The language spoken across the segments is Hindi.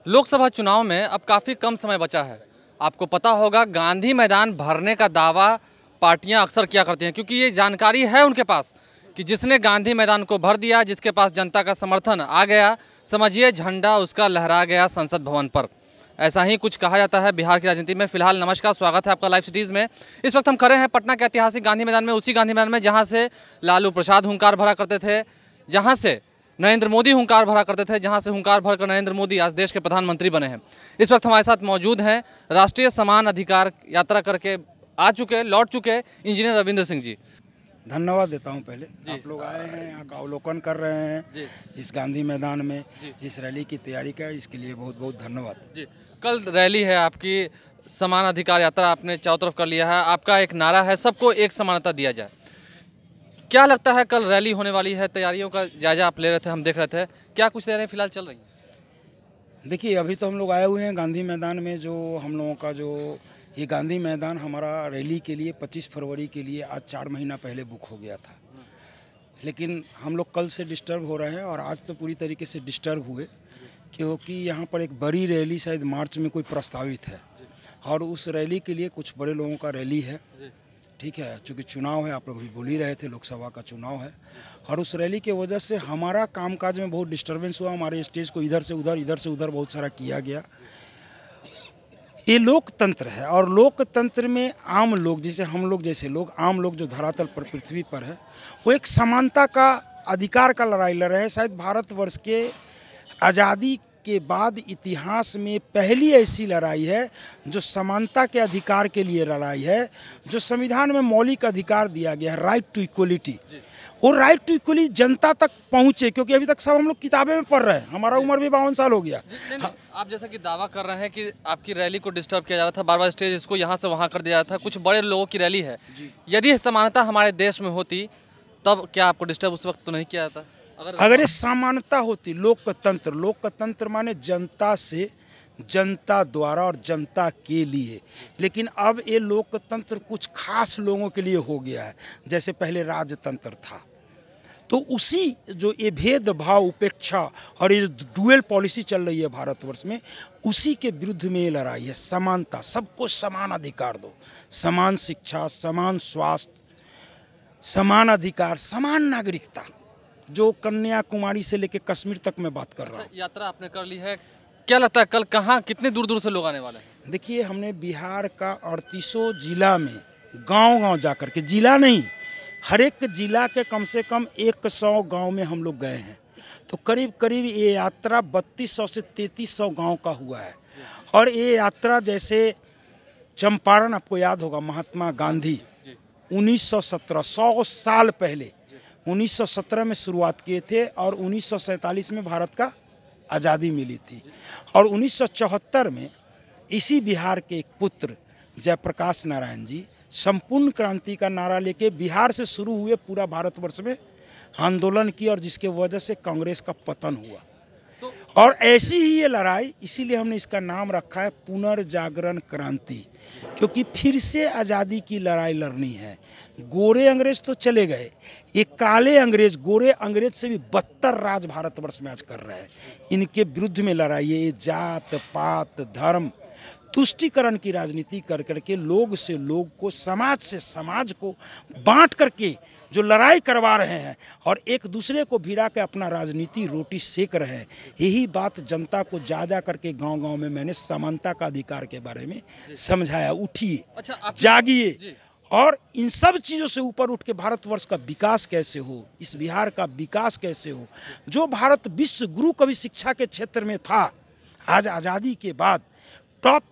लोकसभा चुनाव में अब काफ़ी कम समय बचा है। आपको पता होगा गांधी मैदान भरने का दावा पार्टियां अक्सर किया करती हैं, क्योंकि ये जानकारी है उनके पास कि जिसने गांधी मैदान को भर दिया, जिसके पास जनता का समर्थन आ गया, समझिए झंडा उसका लहरा गया संसद भवन पर। ऐसा ही कुछ कहा जाता है बिहार की राजनीति में। फिलहाल नमस्कार, स्वागत है आपका लाइव सिटीज़ में। इस वक्त हम खड़े हैं पटना के ऐतिहासिक गांधी मैदान में, उसी गांधी मैदान में जहाँ से लालू प्रसाद हुंकार भरा करते थे, जहाँ से नरेंद्र मोदी हुंकार भरा करते थे, जहां से हुंकार भरकर नरेंद्र मोदी आज देश के प्रधानमंत्री बने हैं। इस वक्त हमारे साथ मौजूद हैं राष्ट्रीय समान अधिकार यात्रा करके लौट चुके इंजीनियर रविंद्र सिंह जी। धन्यवाद देता हूं। पहले आप लोग आए हैं, यहाँ का अवलोकन कर रहे हैं इस गांधी मैदान में, इस रैली की तैयारी का, इसके लिए बहुत बहुत धन्यवाद जी। कल रैली है आपकी, समान अधिकार यात्रा आपने चारों तरफ कर लिया है। आपका एक नारा है, सबको एक समानता दिया जाए। क्या लगता है, कल रैली होने वाली है, तैयारियों का जायजा आप ले रहे थे, हम देख रहे थे, क्या कुछ तैयारियां फिलहाल चल रही हैं? देखिए, अभी तो हम लोग आए हुए हैं गांधी मैदान में। जो हम लोगों का ये गांधी मैदान हमारा रैली के लिए 25 फरवरी के लिए आज 4 महीना पहले बुक हो गया था, लेकिन हम लोग कल से डिस्टर्ब हो रहे हैं और आज तो पूरी तरीके से डिस्टर्ब हुए, क्योंकि यहाँ पर एक बड़ी रैली शायद मार्च में कोई प्रस्तावित है और उस रैली के लिए कुछ बड़े लोगों का रैली है। ठीक है, चूँकि चुनाव है, आप लोग भी बोल ही रहे थे, लोकसभा का चुनाव है और उस रैली की वजह से हमारा कामकाज में बहुत डिस्टरबेंस हुआ। हमारे स्टेज को इधर से उधर बहुत सारा किया गया। ये लोकतंत्र है और लोकतंत्र में आम लोग, जिसे हम लोग जैसे लोग, आम लोग जो धरातल पर, पृथ्वी पर है, वो एक समानता का अधिकार का लड़ाई लड़ रहे हैं। शायद भारतवर्ष के आज़ादी के बाद इतिहास में पहली ऐसी लड़ाई है जो समानता के अधिकार के लिए लड़ाई है, जो संविधान में मौलिक अधिकार दिया गया है, राइट टू इक्वलिटी। वो राइट टू इक्वलिटी जनता तक पहुंचे, क्योंकि अभी तक सब हम लोग किताबें में पढ़ रहे हैं। हमारा उम्र भी 52 साल हो गया। नहीं, आप जैसा कि दावा कर रहे हैं कि आपकी रैली को डिस्टर्ब किया जा रहा था, बार बार स्टेज इसको यहाँ से वहाँ कर दिया था, कुछ बड़े लोगों की रैली है। यदि समानता हमारे देश में होती तब क्या आपको डिस्टर्ब उस वक्त तो नहीं किया जाता? अगर ये समानता होती, लोकतंत्र माने जनता से, जनता द्वारा और जनता के लिए, लेकिन अब ये लोकतंत्र कुछ खास लोगों के लिए हो गया है। जैसे पहले राजतंत्र था, तो उसी जो ये भेदभाव, उपेक्षा और ये डुअल पॉलिसी चल रही है भारतवर्ष में, उसी के विरुद्ध में ये लड़ाई है। समानता, सबको समान अधिकार दो, समान शिक्षा, समान स्वास्थ्य, समान अधिकार, समान नागरिकता, जो कन्याकुमारी से लेकर कश्मीर तक मैं बात कर रहा हूँ। यात्रा आपने कर ली है, क्या लगता है कल कहाँ, कितने दूर दूर से लोग आने वाले हैं? देखिए, हमने बिहार का 38 जिला में गांव जाकर के, जिला नहीं, हर एक जिला के कम से कम 100 गांव में हम लोग गए हैं। तो करीब करीब ये यात्रा 3200 से 3300 गांव का हुआ है। और ये यात्रा, जैसे चंपारण, आपको याद होगा, महात्मा गांधी 1917, 100 साल पहले 1917 में शुरुआत किए थे और 1947 में भारत का आज़ादी मिली थी। और 1974 में इसी बिहार के एक पुत्र जयप्रकाश नारायण जी संपूर्ण क्रांति का नारा लेके बिहार से शुरू हुए पूरा भारतवर्ष में आंदोलन की, और जिसके वजह से कांग्रेस का पतन हुआ। और ऐसी ही ये लड़ाई, इसीलिए हमने इसका नाम रखा है पुनर्जागरण क्रांति, क्योंकि फिर से आज़ादी की लड़ाई लड़नी है। गोरे अंग्रेज तो चले गए, ये काले अंग्रेज, गोरे अंग्रेज से भी बदतर राज भारतवर्ष में आज कर रहे हैं। इनके विरुद्ध में लड़ाई है। ये जात पात धर्म तुष्टीकरण की राजनीति कर करके लोग से लोग को, समाज से समाज को बांट करके जो लड़ाई करवा रहे हैं और एक दूसरे को भिड़ा के अपना राजनीति रोटी सेक रहे हैं। यही बात जनता को जा करके गांव-गांव में मैंने समानता का अधिकार के बारे में समझाया। उठिए, जागिए और इन सब चीज़ों से ऊपर उठ के भारतवर्ष का विकास कैसे हो, इस बिहार का विकास कैसे हो। जो भारत विश्व गुरु कभी शिक्षा के क्षेत्र में था, आज आज़ादी के बाद टॉप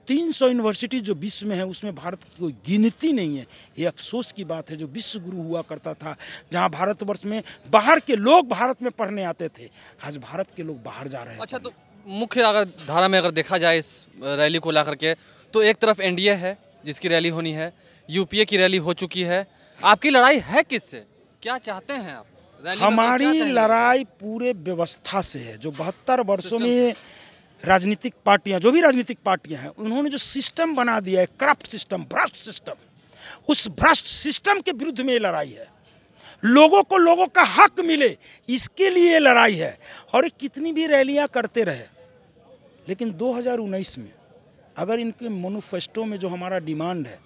300 यूनिवर्सिटी जो विश्व में है, उसमें भारत की कोई गिनती नहीं है। ये अफसोस की बात है। जो विश्व गुरु हुआ करता था, जहां भारतवर्ष में बाहर के लोग भारत में पढ़ने आते थे, आज भारत के लोग बाहर जा रहे हैं। अच्छा, तो मुख्य अगर धारा में अगर देखा जाए इस रैली को लेकर के, तो एक तरफ एनडीए है जिसकी रैली होनी है, यूपीए की रैली हो चुकी है। आपकी लड़ाई है किससे, क्या चाहते हैं आप? हमारी लड़ाई पूरे व्यवस्था से है। जो 72 वर्षों में राजनीतिक पार्टियां, जो भी राजनीतिक पार्टियां हैं, उन्होंने जो सिस्टम बना दिया है, करप्ट सिस्टम, भ्रष्ट सिस्टम, उस भ्रष्ट सिस्टम के विरुद्ध में लड़ाई है। लोगों को लोगों का हक मिले, इसके लिए लड़ाई है। और कितनी भी रैलियां करते रहे, लेकिन 2019 में अगर इनके मैनिफेस्टो में जो हमारा डिमांड है,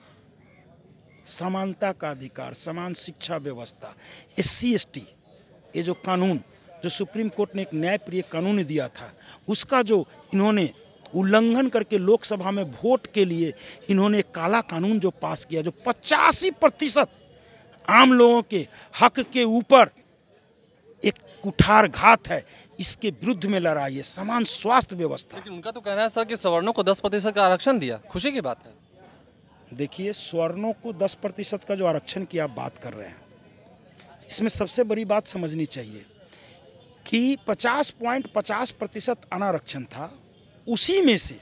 समानता का अधिकार, समान शिक्षा व्यवस्था, SC ST, ये जो कानून जो सुप्रीम कोर्ट ने एक न्यायप्रिय कानून दिया था, उसका जो इन्होंने उल्लंघन करके लोकसभा में वोट के लिए इन्होंने एक काला कानून जो पास किया, जो 85% आम लोगों के हक के ऊपर एक कुठारघात है, इसके विरुद्ध में लड़ाई है। समान स्वास्थ्य व्यवस्था। लेकिन उनका तो कहना है सर कि सवर्णों को 10% का आरक्षण दिया, खुशी की बात है। देखिए, सवर्णों को 10% का जो आरक्षण की आप बात कर रहे हैं, इसमें सबसे बड़ी बात समझनी चाहिए कि 50.50% अनारक्षण था, उसी में से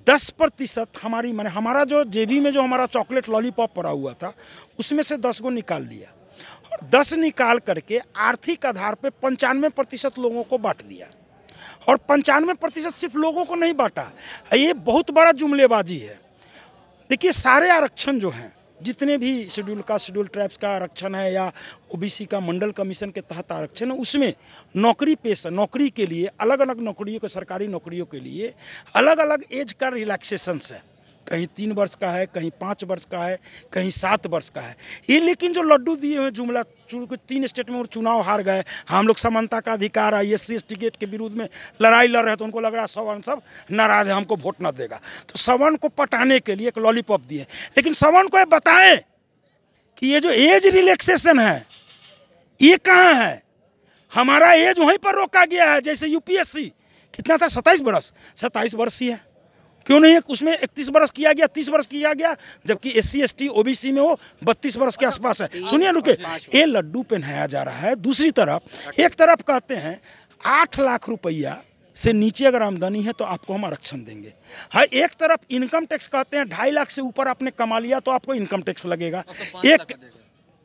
10% हमारी माने हमारा जो जेबी में जो हमारा चॉकलेट लॉलीपॉप पड़ा हुआ था, उसमें से 10 को निकाल लिया और 10 निकाल करके आर्थिक आधार पे 95% लोगों को बांट दिया। और 95% सिर्फ लोगों को नहीं बांटा, ये बहुत बड़ा जुमलेबाजी है। देखिए, सारे आरक्षण जो हैं, जितने भी शेड्यूल ट्राइब्स का आरक्षण है या OBC का मंडल कमीशन के तहत आरक्षण है, उसमें नौकरी के लिए अलग अलग नौकरियों के, सरकारी नौकरियों के लिए अलग अलग एज का रिलैक्सेशंस है। कहीं 3 वर्ष का है, कहीं 5 वर्ष का है, कहीं 7 वर्ष का है। ये लेकिन जो लड्डू दिए हुए जुमला, 3 स्टेट में और चुनाव हार गए, हम लोग समानता का अधिकार है, SC ST के विरुद्ध में लड़ाई लड़ रहे हैं, तो उनको लग रहा है सवर्ण सब नाराज है, हमको वोट न देगा, तो सवर्ण को पटाने के लिए एक लॉलीपॉप दिए। लेकिन सवर्ण को ये बताएं कि ये जो एज रिलैक्सेशन है, ये कहाँ है? हमारा एज वहीं पर रोका गया है। जैसे UPSC कितना था, 27 वर्ष ही है, क्यों नहीं है? उसमें 31 वर्ष किया गया, 30 वर्ष किया गया, जबकि SC ST OBC में वो 32 वर्ष के आसपास है। सुनिए, रुके, ये लड्डू पहनाया जा रहा है। दूसरी तरफ एक तरफ कहते हैं 8 लाख रुपया से नीचे अगर आमदनी है तो आपको हम आरक्षण देंगे। हाँ, एक तरफ इनकम टैक्स कहते हैं 2.5 लाख से ऊपर आपने कमा लिया तो आपको इनकम टैक्स लगेगा। एक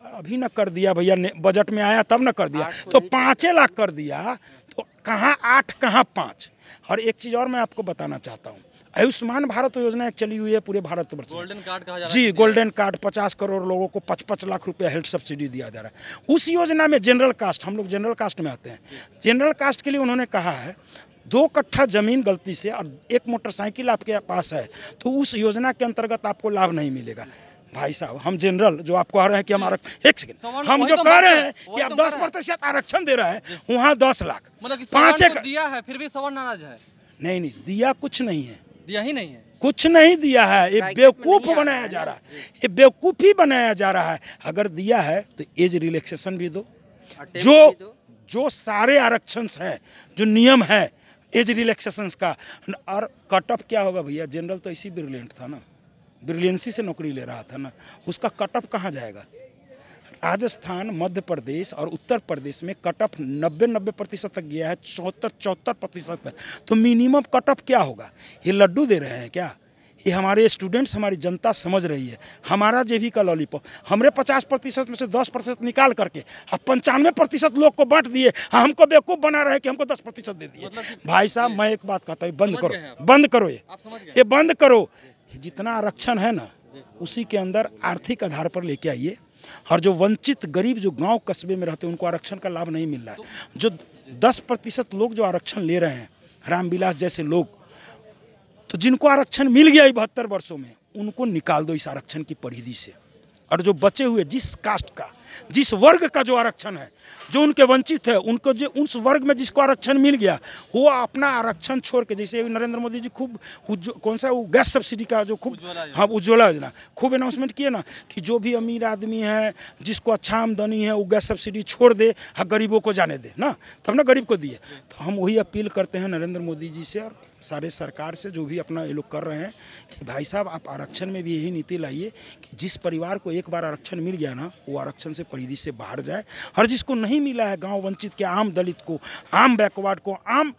अभी न कर दिया भैया, बजट में आया तब न कर दिया, तो 5 लाख कर दिया, तो कहाँ 8 कहाँ 5। और एक चीज़ और मैं आपको बताना चाहता हूँ, आयुष्मान भारत योजना एक चली हुई है पूरे भारतवर्ष में। गोल्डन कार्ड कहा जा रहा है। जी, गोल्डन कार्ड, 50 करोड़ लोगों को 55 लाख रुपया हेल्थ सब्सिडी दिया जा रहा है। उस योजना में जनरल कास्ट, हम लोग जनरल कास्ट में आते हैं, जनरल कास्ट के लिए उन्होंने कहा है 2 कट्ठा जमीन गलती से और 1 मोटरसाइकिल आपके पास है तो उस योजना के अंतर्गत आपको लाभ नहीं मिलेगा। भाई साहब, हम जनरल जो आपको आ रहे हैं कि हमारा एक सेकंड, हम जो कह रहे हैं कि आप 10% आरक्षण दे रहे हैं, वहाँ 10 लाख, मतलब 5 दिया है, फिर भी सवर्ण नाराज है। नहीं, दिया कुछ नहीं है, दिया ही नहीं है, कुछ नहीं दिया है। ये बेवकूफ़ बनाया जा रहा है, ये बेवकूफ़ी बनाया जा रहा है। अगर दिया है तो एज रिलैक्सेशन भी दो, जो सारे आरक्षण हैं, जो नियम है एज रिलैक्सेशन का। और कट ऑफ क्या होगा भैया? जनरल तो इसी ब्रिलियंट था ना, ब्रिलियंसी से नौकरी ले रहा था ना, उसका कट ऑफ कहाँ जाएगा? राजस्थान, मध्य प्रदेश और उत्तर प्रदेश में कट ऑफ 90% तक गया है, 74% है। तो मिनिमम कट ऑफ क्या होगा? ये लड्डू दे रहे हैं क्या? ये हमारे स्टूडेंट्स, हमारी जनता समझ रही है। हमारा जेबी का लॉलीपॉप, हमने 50% में से 10% निकाल करके अब 95% लोग को बांट दिए, हमको बेवकूफ़ बना रहे कि हमको 10% दे दिए। भाई साहब, मैं एक बात कहता हूँ, बंद करो, ये बंद करो। जितना आरक्षण है ना, उसी के अंदर आर्थिक आधार पर लेके आइए। और जो वंचित गरीब जो गांव कस्बे में रहते हैं, उनको आरक्षण का लाभ नहीं मिल रहा है। जो 10% लोग जो आरक्षण ले रहे हैं, रामविलास जैसे लोग, तो जिनको आरक्षण मिल गया 72 वर्षों में, उनको निकाल दो इस आरक्षण की परिधि से। और जो बचे हुए जिस कास्ट का, जिस वर्ग का जो आरक्षण है, जो उनके वंचित है, उनको जो उस वर्ग में जिसको आरक्षण मिल गया, वो अपना आरक्षण छोड़ के, जैसे नरेंद्र मोदी जी खूब कौन सा वो गैस सब्सिडी का जो खूब, हाँ, उज्ज्वला योजना खूब अनाउंसमेंट किए ना कि जो भी अमीर आदमी है, जिसको अच्छा आमदनी है, वो गैस सब्सिडी छोड़ दे और गरीबों को जाने दे ना, तब ना गरीब को दिए। तो हम वही अपील करते हैं नरेंद्र मोदी जी से और सारे सरकार से, जो भी अपना ये लोग कर रहे हैं, कि भाई साहब आप आरक्षण में भी यही नीति लाइए कि जिस परिवार को एक बार आरक्षण मिल गया ना, वो आरक्षण से परिधि से बाहर जाए। और जिसको नहीं मिला है, गांव वंचित के, आम दलित को, आम बैकवर्ड को, आम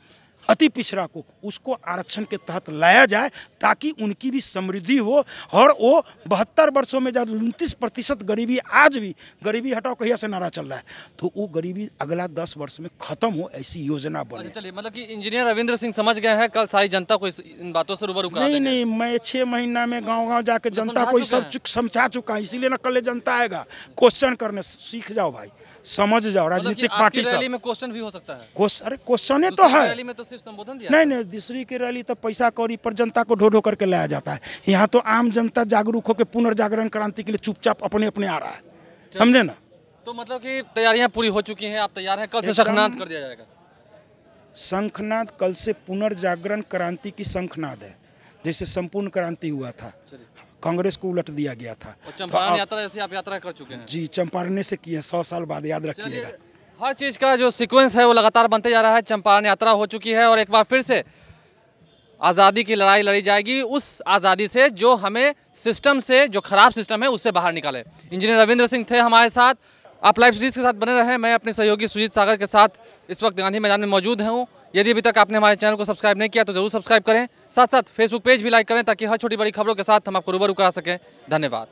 अति पिछड़ा को, उसको आरक्षण के तहत लाया जाए, ताकि उनकी भी समृद्धि हो। और वो 72 वर्षों में जब 29% गरीबी, आज भी गरीबी हटाओ कहिया से नारा चल रहा है, तो वो गरीबी अगला 10 वर्ष में खत्म हो, ऐसी योजना बने। चलिए, मतलब कि इंजीनियर रविंद्र सिंह समझ गए हैं, कल सारी जनता को इन बातों से रूबरू करा देंगे। नहीं, मैं 6 महीना में गाँव जाके जनता को सब समझा चुका है। इसीलिए ना कल जनता आएगा क्वेश्चन करने। सीख जाओ भाई, समझ जाओ। राजनीतिक पार्टी रैली में क्वेश्चन भी हो सकता है। अरे क्वेश्चन तो है, सिर्फ संबोधन दिया? नहीं नहीं, दूसरी की रैली तो पैसा कौड़ी पर जनता को ढो ढो करके लाया जाता है। यहाँ तो आम जनता जागरूक होकर पुनर्जागरण क्रांति के लिए चुपचाप अपने अपने आ रहा है, समझे ना। तो मतलब कि तैयारियां पूरी हो चुकी हैं, आप तैयार हैं? कल से शंखनाद कर दिया जाएगा। शंखनाद कल से पुनर्जागरण क्रांति की शंखनाद है, जैसे संपूर्ण क्रांति हुआ था, कांग्रेस को उलट दिया गया था। और चंपारण यात्रा जैसे आप यात्रा कर चुके हैं? जी, चंपारण से किए 100 साल बाद, याद रखिएगा। हर चीज़ का जो सीक्वेंस है वो लगातार बनते जा रहा है। चंपारण यात्रा हो चुकी है और एक बार फिर से आज़ादी की लड़ाई लड़ी जाएगी, उस आज़ादी से जो हमें सिस्टम से, जो खराब सिस्टम है उससे बाहर निकाले। इंजीनियर रविंद्र सिंह थे हमारे साथ। आप लाइव सीरीज के साथ बने रहे। मैं अपने सहयोगी सुजीत सागर के साथ इस वक्त गांधी मैदान में मौजूद हूँ। यदि अभी तक आपने हमारे चैनल को सब्सक्राइब नहीं किया तो जरूर सब्सक्राइब करें, साथ साथ फेसबुक पेज भी लाइक करें ताकि हर छोटी बड़ी खबरों के साथ हम आपको रूबरू करा सकें। धन्यवाद।